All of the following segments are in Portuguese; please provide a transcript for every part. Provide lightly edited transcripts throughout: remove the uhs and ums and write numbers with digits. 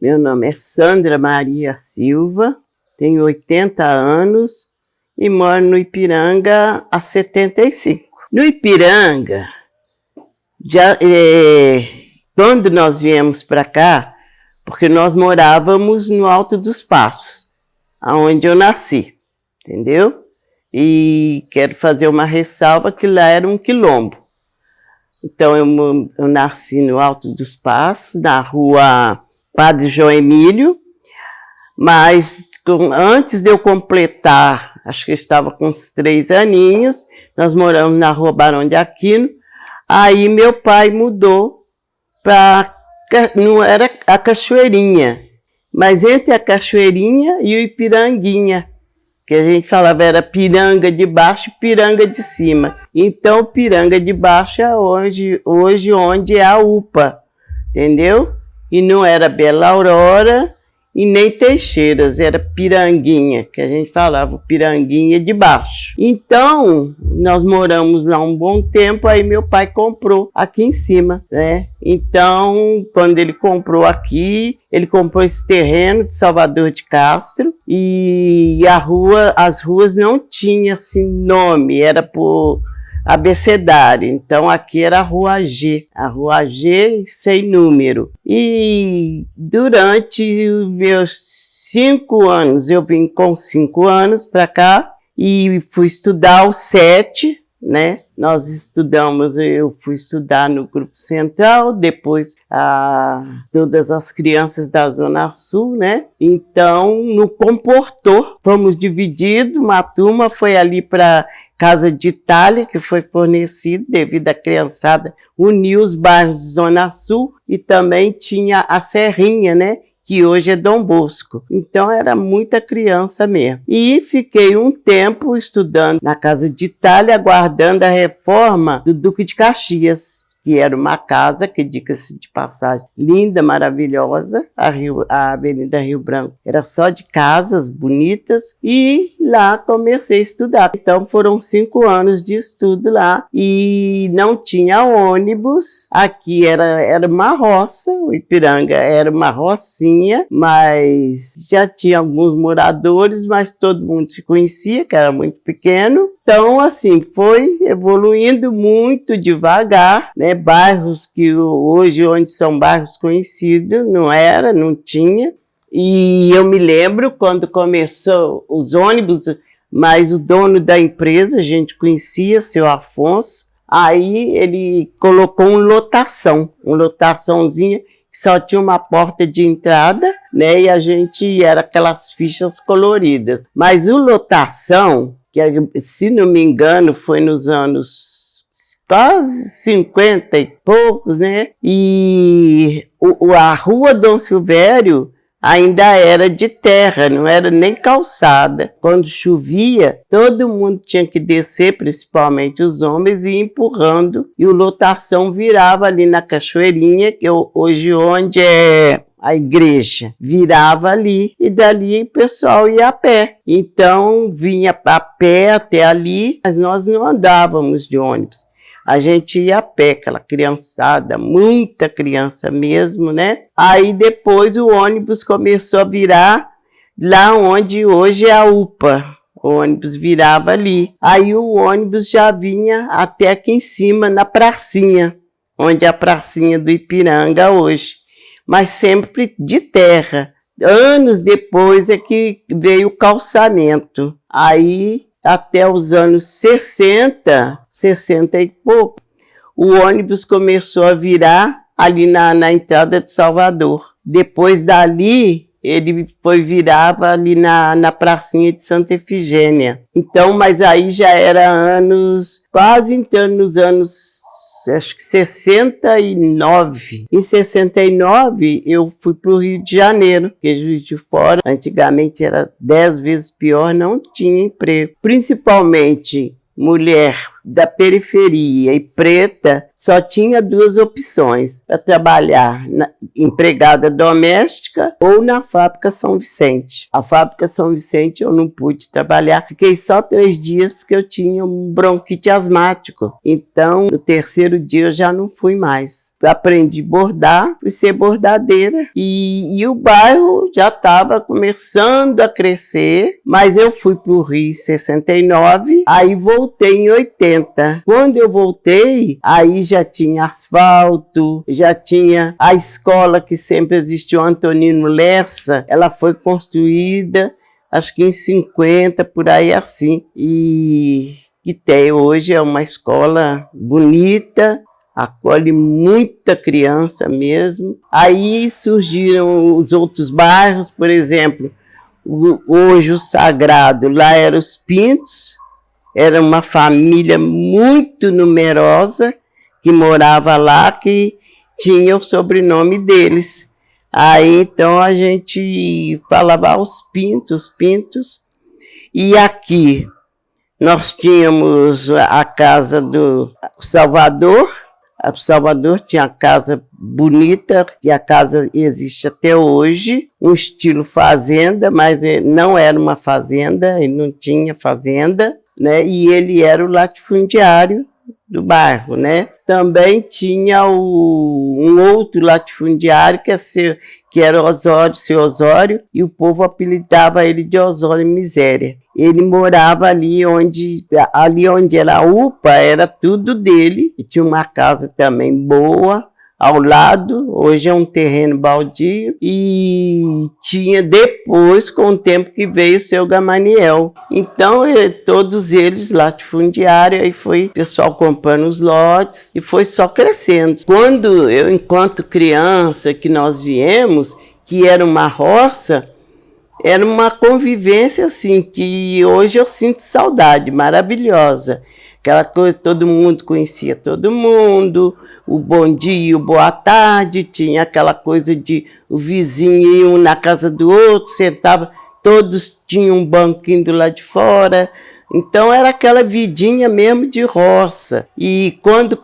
Meu nome é Sandra Maria Silva, tenho 80 anos e moro no Ipiranga há 75. No Ipiranga, quando nós viemos para cá, porque nós morávamos no Alto dos Passos, onde eu nasci, entendeu? E quero fazer uma ressalva que lá era um quilombo. Então eu nasci no Alto dos Passos, na rua Padre João Emílio, mas antes de eu completar, acho que eu estava com uns 3 aninhos, nós moramos na rua Barão de Aquino, aí meu pai mudou para, não era a Cachoeirinha, mas entre a Cachoeirinha e o Ipiranguinha, que a gente falava era Piranga de baixo e Piranga de cima. Então, Piranga de baixo é hoje onde é a UPA, entendeu? E não era Bela Aurora e nem Teixeiras, era Piranguinha, que a gente falava Piranguinha de baixo. Então, nós moramos lá um bom tempo, aí meu pai comprou aqui em cima, né? Então, quando ele comprou aqui, ele comprou esse terreno de Salvador de Castro e as ruas não tinham assim nome, era por abecedário. Então aqui era a Rua G sem número. E durante os meus 5 anos, eu vim com 5 anos para cá e fui estudar os 7, né? Eu fui estudar no Grupo Central, depois todas as crianças da Zona Sul, né? Então, no Comportor, fomos divididos, uma turma foi ali para Casa de Itália, que foi fornecido devido à criançada, uniu os bairros de Zona Sul e também tinha a Serrinha, né? Que hoje é Dom Bosco. Então era muita criança mesmo. E fiquei um tempo estudando na Casa de Itália, aguardando a reforma do Duque de Caxias, que era uma casa, que diga-se de passagem, linda, maravilhosa, a Avenida Rio Branco era só de casas bonitas, e lá comecei a estudar. Então foram 5 anos de estudo lá, e não tinha ônibus, aqui era uma roça, o Ipiranga era uma rocinha, mas já tinha alguns moradores, mas todo mundo se conhecia, que era muito pequeno. Então, assim, foi evoluindo muito devagar, né? Bairros que hoje, onde são bairros conhecidos, não tinha. E eu me lembro quando começou os ônibus, mas o dono da empresa, a gente conhecia, seu Afonso, aí ele colocou uma lotaçãozinha, que só tinha uma porta de entrada, né? E a gente era aquelas fichas coloridas. Mas o lotação, que se não me engano foi nos anos quase 50 e poucos, né? E a rua Dom Silvério ainda era de terra, não era nem calçada. Quando chovia, todo mundo tinha que descer, principalmente os homens, e ir empurrando. E o lotação virava ali na Cachoeirinha, que hoje onde é a igreja, virava ali, e dali o pessoal ia a pé. Então, vinha a pé até ali, mas nós não andávamos de ônibus. A gente ia a pé, aquela criançada, muita criança mesmo, né? Aí depois o ônibus começou a virar lá onde hoje é a UPA. O ônibus virava ali. Aí o ônibus já vinha até aqui em cima, na pracinha, onde é a pracinha do Ipiranga hoje. Mas sempre de terra. Anos depois é que veio o calçamento. Aí, até os anos 60 e pouco, o ônibus começou a virar ali na entrada de Salvador. Depois dali, ele virava ali na pracinha de Santa Efigênia. Então, mas aí já era quase entrando nos anos, acho que 69. Em 69, eu fui para o Rio de Janeiro, porque Juiz de Fora, antigamente era 10 vezes pior, não tinha emprego. Principalmente mulher da periferia e preta só tinha duas opções para trabalhar empregada doméstica ou na fábrica São Vicente. A fábrica São Vicente eu não pude trabalhar, fiquei só 3 dias porque eu tinha um bronquite asmático. Então, no 3º dia eu já não fui mais. Eu aprendi a bordar, fui ser bordadeira e o bairro já estava começando a crescer, mas eu fui para o Rio em 69, aí voltei em 80. Quando eu voltei, aí já tinha asfalto, já tinha a escola que sempre existiu, Antonino Lessa, ela foi construída, acho que em 50, por aí assim, e que tem hoje é uma escola bonita, acolhe muita criança mesmo. Aí surgiram os outros bairros, por exemplo, hoje o Sagrado, lá era os Pintos, era uma família muito numerosa que morava lá, que tinha o sobrenome deles. Aí então a gente falava os Pintos. E aqui nós tínhamos a casa do Salvador. O Salvador tinha a casa bonita, que a casa existe até hoje, um estilo fazenda, mas não era uma fazenda, ele não tinha fazenda, né? E ele era o latifundiário do bairro, né? Também tinha um outro latifundiário que era Osório, seu Osório, e o povo apelidava ele de Osório Miséria. Ele morava ali onde era a UPA, era tudo dele, e tinha uma casa também boa ao lado, hoje é um terreno baldio, e tinha depois, com o tempo que veio o seu Gamaliel. Então, todos eles latifundiários, aí foi o pessoal comprando os lotes, e foi só crescendo. Quando eu, enquanto criança, que nós viemos, que era uma roça, era uma convivência assim, que hoje eu sinto saudade, maravilhosa. Aquela coisa, todo mundo conhecia todo mundo, o bom dia, o boa tarde, tinha aquela coisa de o vizinho ir um na casa do outro, sentava, todos tinham um banquinho do lado de fora. Então era aquela vidinha mesmo de roça. E quando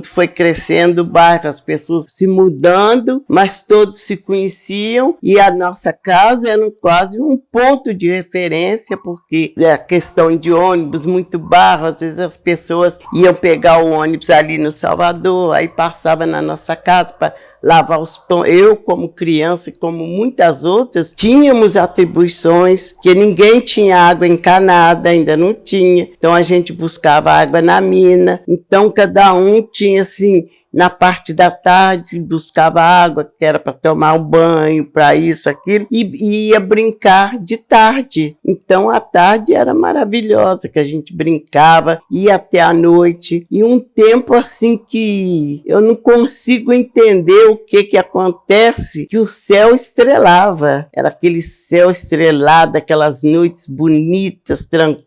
foi crescendo o bairro, as pessoas se mudando, mas todos se conheciam, e a nossa casa era quase um ponto de referência, porque a questão de ônibus, muito barro, às vezes as pessoas iam pegar o ônibus ali no Salvador, aí passava na nossa casa para lavar os pão. Eu, como criança, e como muitas outras, tínhamos atribuições, que ninguém tinha água encanada, ainda não tinha, então a gente buscava água na mina, então cada um tinha assim, na parte da tarde buscava água, que era para tomar um banho, para isso, aquilo, e ia brincar de tarde. Então a tarde era maravilhosa, que a gente brincava, ia até a noite, e um tempo assim que eu não consigo entender o que acontece, que o céu estrelava, era aquele céu estrelado, aquelas noites bonitas, tranquilas,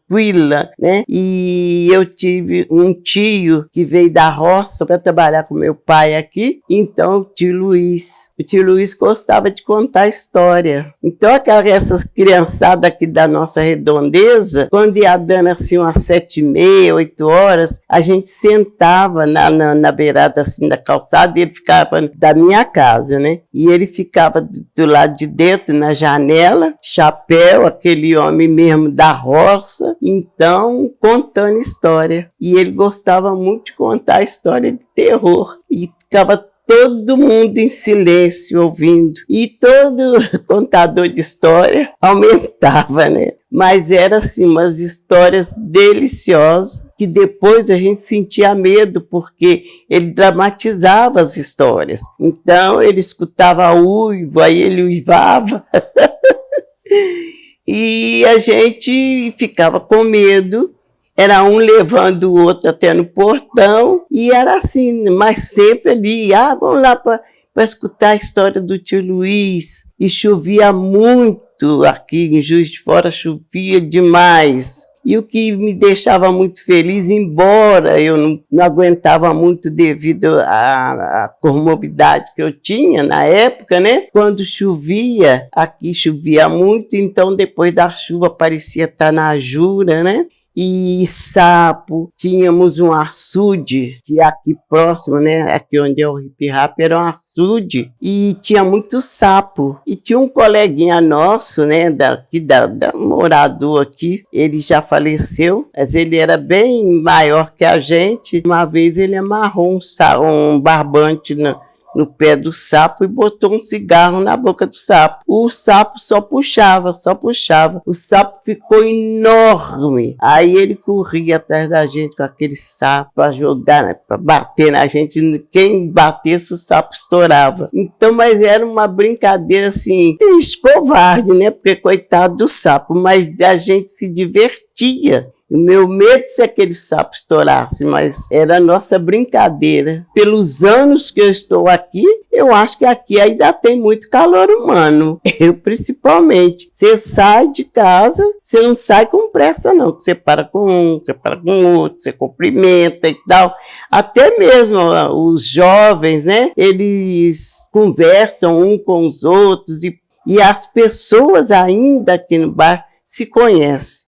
né? E eu tive um tio que veio da roça para trabalhar com meu pai aqui, então o tio Luiz gostava de contar história. Então essas criançadas aqui da nossa redondeza, quando ia dando assim umas 7h30, 8h, a gente sentava na beirada assim da calçada, e ele ficava da minha casa, né? E ele ficava do lado de dentro, na janela, chapéu, aquele homem mesmo da roça, então contando história. E ele gostava muito de contar história de terror. E ficava todo mundo em silêncio ouvindo. E todo contador de história aumentava, né? Mas era assim, umas histórias deliciosas, que depois a gente sentia medo, porque ele dramatizava as histórias. Então ele escutava uivo, aí ele uivava. E a gente ficava com medo. Era um levando o outro até no portão, e era assim, mas sempre ali, vamos lá para escutar a história do tio Luiz. E chovia muito aqui em Juiz de Fora, chovia demais. E o que me deixava muito feliz, embora eu não aguentava muito devido à comorbidade que eu tinha na época, né? Quando chovia, aqui chovia muito, então depois da chuva parecia estar na jura, né? e sapo. Tínhamos um açude, que aqui próximo, né? Aqui onde é o Hip Rap, era um açude, e tinha muito sapo. E tinha um coleguinha nosso, né? Da morador aqui, ele já faleceu, mas ele era bem maior que a gente. Uma vez ele amarrou um barbante no pé do sapo e botou um cigarro na boca do sapo. O sapo só puxava. O sapo ficou enorme. Aí ele corria atrás da gente com aquele sapo para jogar, né, para bater na gente. Quem batesse, o sapo estourava. Então, mas era uma brincadeira assim, covarde, né? Porque coitado do sapo, mas a gente se divertia. O meu medo se aquele sapo estourasse, mas era a nossa brincadeira. Pelos anos que eu estou aqui, eu acho que aqui ainda tem muito calor humano. Eu, principalmente. Você sai de casa, você não sai com pressa, não. Você para com um, você para com o outro, você cumprimenta e tal. Até mesmo os jovens, né? Eles conversam um com os outros e as pessoas ainda aqui no bairro se conhecem.